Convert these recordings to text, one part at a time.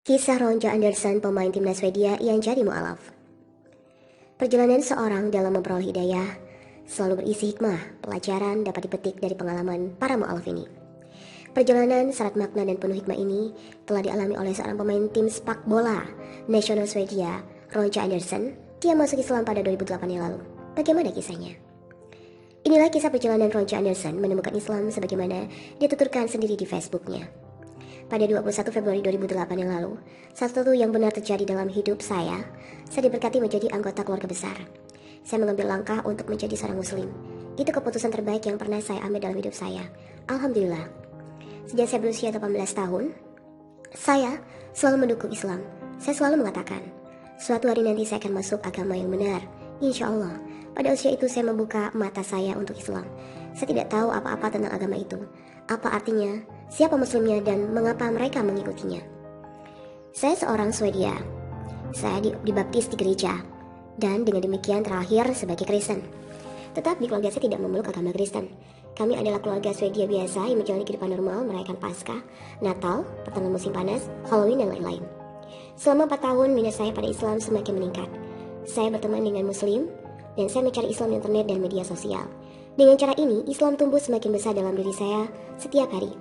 Kisah Ronja Anderson, pemain timnas Swedia yang jadi mu'alaf. Perjalanan seorang dalam memperoleh hidayah selalu berisi hikmah, pelajaran dapat dipetik dari pengalaman para mu'alaf ini. Perjalanan syarat makna dan penuh hikmah ini telah dialami oleh seorang pemain tim sepak bola nasional Swedia, Ronja Anderson. Dia masuk Islam pada 2008 yang lalu. Bagaimana kisahnya? Inilah kisah perjalanan Ronja Anderson menemukan Islam sebagaimana dia tuturkan sendiri di Facebooknya. Pada 21 Februari 2008 yang lalu, sesuatu yang benar terjadi dalam hidup saya diberkati menjadi anggota keluarga besar. Saya mengambil langkah untuk menjadi seorang muslim. Itu keputusan terbaik yang pernah saya ambil dalam hidup saya. Alhamdulillah. Sejak saya berusia 18 tahun, saya selalu mendukung Islam. Saya selalu mengatakan, suatu hari nanti saya akan masuk agama yang benar. Insya Allah. Pada usia itu saya membuka mata saya untuk Islam. Saya tidak tahu apa-apa tentang agama itu. Apa artinya, siapa muslimnya, dan mengapa mereka mengikutinya. Saya seorang Swedia. Saya dibaptis di gereja, dan dengan demikian terakhir sebagai Kristen. Tetapi keluarga saya tidak memeluk agama Kristen. Kami adalah keluarga Swedia biasa yang menjalani kehidupan normal, merayakan Paskah, Natal, pertengahan musim panas, Halloween, dan lain-lain. Selama 4 tahun, minat saya pada Islam semakin meningkat. Saya berteman dengan Muslim, dan saya mencari Islam di internet dan media sosial. Dengan cara ini, Islam tumbuh semakin besar dalam diri saya setiap hari.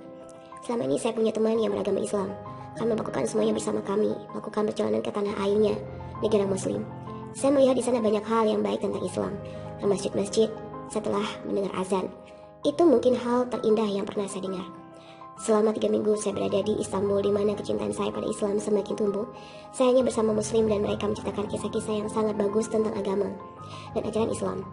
Selama ini saya punya teman yang beragama Islam. Kami melakukan semuanya bersama kami, melakukan perjalanan ke tanah airnya, negara Muslim. Saya melihat di sana banyak hal yang baik tentang Islam. Ke masjid-masjid, setelah mendengar azan. Itu mungkin hal terindah yang pernah saya dengar. Selama 3 minggu saya berada di Istanbul, di mana kecintaan saya pada Islam semakin tumbuh. Saya hanya bersama Muslim dan mereka menceritakan kisah-kisah yang sangat bagus tentang agama dan ajaran Islam.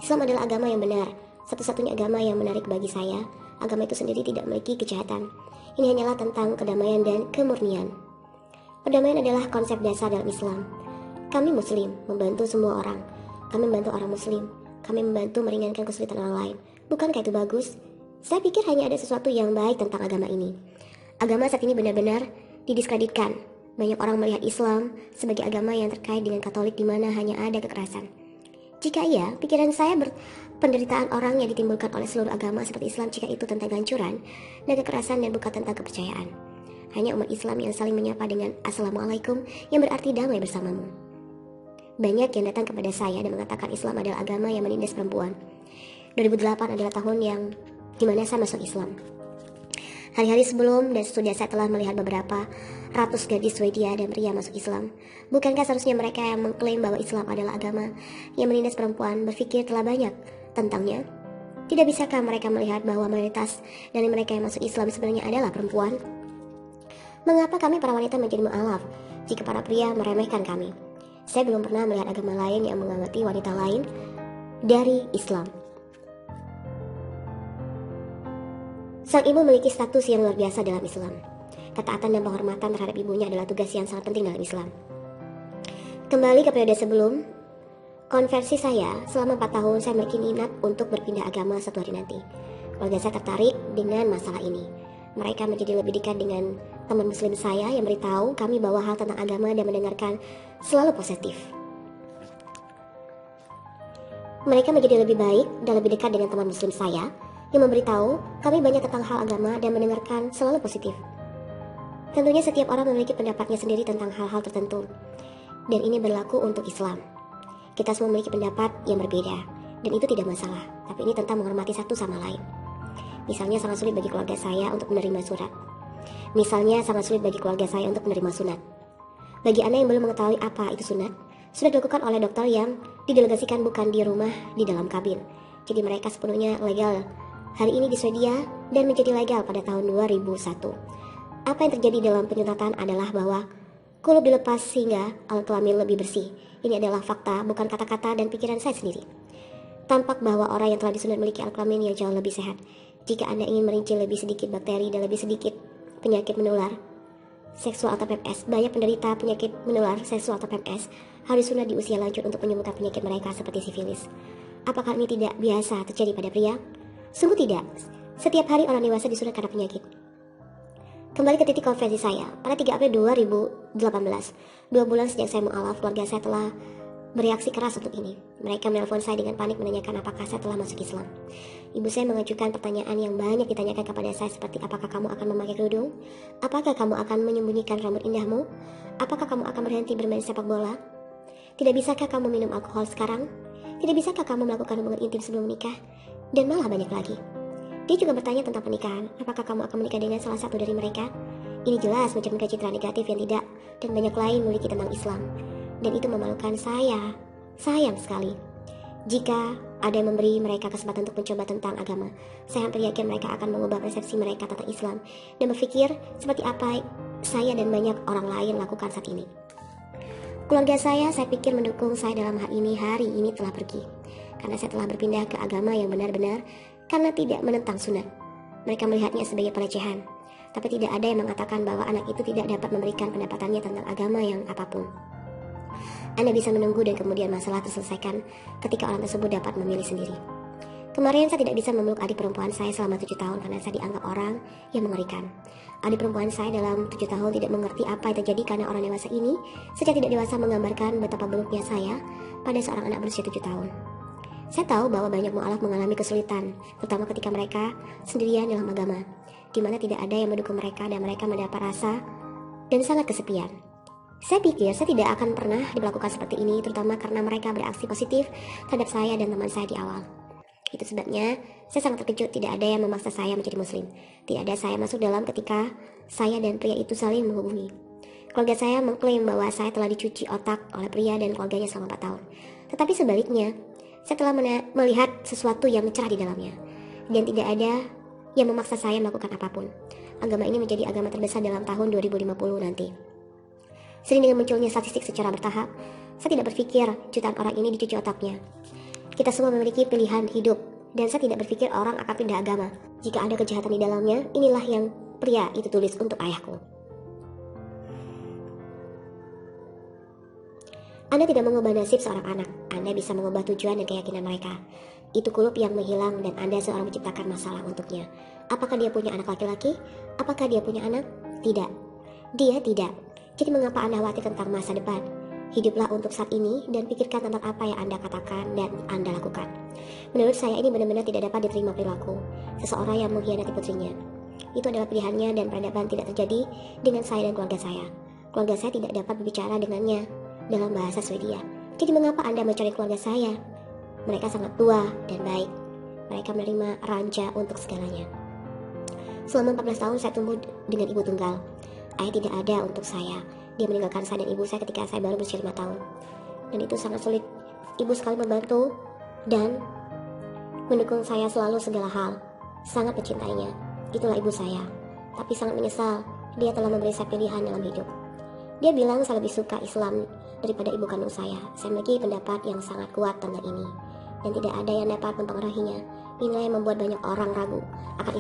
Islam adalah agama yang benar, satu-satunya agama yang menarik bagi saya. Agama itu sendiri tidak memiliki kejahatan. Ini hanyalah tentang kedamaian dan kemurnian. Perdamaian adalah konsep dasar dalam Islam. Kami Muslim membantu semua orang. Kami membantu orang Muslim. Kami membantu meringankan kesulitan orang lain. Bukankah itu bagus? Saya pikir hanya ada sesuatu yang baik tentang agama ini. Agama saat ini benar-benar didiskreditkan. Banyak orang melihat Islam sebagai agama yang terkait dengan Katolik, di mana hanya ada kekerasan. Jika iya, pikiran saya penderitaan orang yang ditimbulkan oleh seluruh agama seperti Islam, jika itu tentang kehancuran dan kekerasan dan bukan tentang kepercayaan. Hanya umat Islam yang saling menyapa dengan Assalamualaikum, yang berarti damai bersamamu. Banyak yang datang kepada saya dan mengatakan Islam adalah agama yang menindas perempuan. 2008 adalah tahun yang dimana saya masuk Islam. Hari-hari sebelum dan sesudah saya telah melihat beberapa ratus gadis Swedia dan pria masuk Islam. Bukankah seharusnya mereka yang mengklaim bahwa Islam adalah agama yang menindas perempuan berpikir telah banyak tentangnya? Tidak bisakah mereka melihat bahwa mayoritas dari mereka yang masuk Islam sebenarnya adalah perempuan? Mengapa kami para wanita menjadi mu'alaf jika para pria meremehkan kami? Saya belum pernah melihat agama lain yang mengamati wanita lain dari Islam. Sang ibu memiliki status yang luar biasa dalam Islam. Ketaatan dan penghormatan terhadap ibunya adalah tugas yang sangat penting dalam Islam. Kembali ke periode sebelum konversi saya, selama 4 tahun saya memiliki minat untuk berpindah agama satu hari nanti. Keluarga saya tertarik dengan masalah ini. Mereka menjadi lebih dekat dengan teman Muslim saya yang beritahu kami bahwa hal tentang agama dan mendengarkan selalu positif. Mereka menjadi lebih baik dan lebih dekat dengan teman Muslim saya yang memberitahu kami banyak tentang hal agama dan mendengarkan selalu positif. Tentunya setiap orang memiliki pendapatnya sendiri tentang hal-hal tertentu, dan ini berlaku untuk Islam. Kita semua memiliki pendapat yang berbeda, dan itu tidak masalah, tapi ini tentang menghormati satu sama lain. Misalnya sangat sulit bagi keluarga saya untuk menerima surat. Misalnya sangat sulit bagi keluarga saya untuk menerima sunat. Bagi Anda yang belum mengetahui apa itu sunat, sudah dilakukan oleh dokter yang didelegasikan bukan di rumah, di dalam kabin. Jadi mereka sepenuhnya legal hari ini di Swedia dan menjadi legal pada tahun 2001. Apa yang terjadi dalam penyunatan adalah bahwa kulub dilepas sehingga alat kelamin lebih bersih. Ini adalah fakta, bukan kata-kata dan pikiran saya sendiri. Tampak bahwa orang yang telah disunat memiliki alat kelamin yang jauh lebih sehat. Jika Anda ingin merinci lebih sedikit bakteri dan lebih sedikit penyakit menular seksual atau PMS, banyak penderita penyakit menular seksual atau PMS harus sunat di usia lanjut untuk menyembuhkan penyakit mereka seperti sifilis. Apakah ini tidak biasa terjadi pada pria? Sungguh tidak. Setiap hari orang dewasa disunat karena penyakit. Kembali ke titik konversi saya. Pada 3 April 2018, 2 bulan sejak saya mu'alaf, keluarga saya telah bereaksi keras untuk ini. Mereka menelpon saya dengan panik menanyakan apakah saya telah masuk Islam. Ibu saya mengajukan pertanyaan yang banyak ditanyakan kepada saya seperti apakah kamu akan memakai kerudung? Apakah kamu akan menyembunyikan rambut indahmu? Apakah kamu akan berhenti bermain sepak bola? Tidak bisakah kamu minum alkohol sekarang? Tidak bisakah kamu melakukan hubungan intim sebelum menikah? Dan malah banyak lagi. Dia juga bertanya tentang pernikahan. Apakah kamu akan menikah dengan salah satu dari mereka? Ini jelas mencerminkan citra negatif yang tidak dan banyak lain memiliki tentang Islam. Dan itu memalukan saya. Sayang sekali. Jika ada yang memberi mereka kesempatan untuk mencoba tentang agama, saya hampir yakin mereka akan mengubah persepsi mereka tentang Islam dan berpikir seperti apa saya dan banyak orang lain lakukan saat ini. Keluarga saya pikir mendukung saya dalam hal ini hari ini telah pergi. Karena saya telah berpindah ke agama yang benar-benar karena tidak menentang sunat. Mereka melihatnya sebagai pelecehan. Tapi tidak ada yang mengatakan bahwa anak itu tidak dapat memberikan pendapatannya tentang agama yang apapun. Anda bisa menunggu dan kemudian masalah terselesaikan ketika orang tersebut dapat memilih sendiri. Kemarin saya tidak bisa memeluk adik perempuan saya selama 7 tahun karena saya dianggap orang yang mengerikan. Adik perempuan saya dalam 7 tahun tidak mengerti apa yang terjadi karena orang dewasa ini secara tidak dewasa menggambarkan betapa buruknya saya pada seorang anak berusia 7 tahun. Saya tahu bahwa banyak mu'alaf mengalami kesulitan, terutama ketika mereka sendirian dalam agama, di mana tidak ada yang mendukung mereka dan mereka mendapat rasa dan sangat kesepian. Saya pikir saya tidak akan pernah diperlakukan seperti ini, terutama karena mereka bereaksi positif terhadap saya dan teman saya di awal. Itu sebabnya saya sangat terkejut tidak ada yang memaksa saya menjadi muslim. Tidak ada saya masuk dalam ketika saya dan pria itu saling menghubungi. Keluarga saya mengklaim bahwa saya telah dicuci otak oleh pria dan keluarganya selama 4 tahun. Tetapi sebaliknya, saya telah melihat sesuatu yang cerah di dalamnya. Dan tidak ada yang memaksa saya melakukan apapun. Agama ini menjadi agama terbesar dalam tahun 2050 nanti. Sering dengan munculnya statistik secara bertahap, saya tidak berpikir jutaan orang ini dicuci otaknya. Kita semua memiliki pilihan hidup, dan saya tidak berpikir orang akan pindah agama. Jika ada kejahatan di dalamnya, inilah yang pria itu tulis untuk ayahku. Anda tidak mengubah nasib seorang anak, Anda bisa mengubah tujuan dan keyakinan mereka. Itu kulup yang menghilang dan Anda seorang menciptakan masalah untuknya. Apakah dia punya anak laki-laki? Apakah dia punya anak? Tidak. Dia tidak. Jadi mengapa Anda khawatir tentang masa depan? Hiduplah untuk saat ini dan pikirkan tentang apa yang Anda katakan dan Anda lakukan. Menurut saya ini benar-benar tidak dapat diterima perilaku seseorang yang mengkhianati putrinya. Itu adalah pilihannya dan peradaban tidak terjadi dengan saya dan keluarga saya. Keluarga saya tidak dapat berbicara dengannya dalam bahasa Swedia. Jadi mengapa Anda mencari keluarga saya? Mereka sangat tua dan baik. Mereka menerima raja untuk segalanya. Selama 14 tahun saya tumbuh dengan ibu tunggal. Ayah tidak ada untuk saya. Dia meninggalkan saya dan ibu saya ketika saya baru berusia 5 tahun. Dan itu sangat sulit. Ibu sekali membantu dan mendukung saya selalu segala hal. Sangat mencintainya. Itulah ibu saya. Tapi sangat menyesal dia telah memberi saya pilihan dalam hidup. Dia bilang saya lebih suka Islam daripada ibu kandung saya. Saya memiliki pendapat yang sangat kuat tentang ini. Dan tidak ada yang dapat mempengaruhinya. Inilah yang membuat banyak orang ragu akan Islam.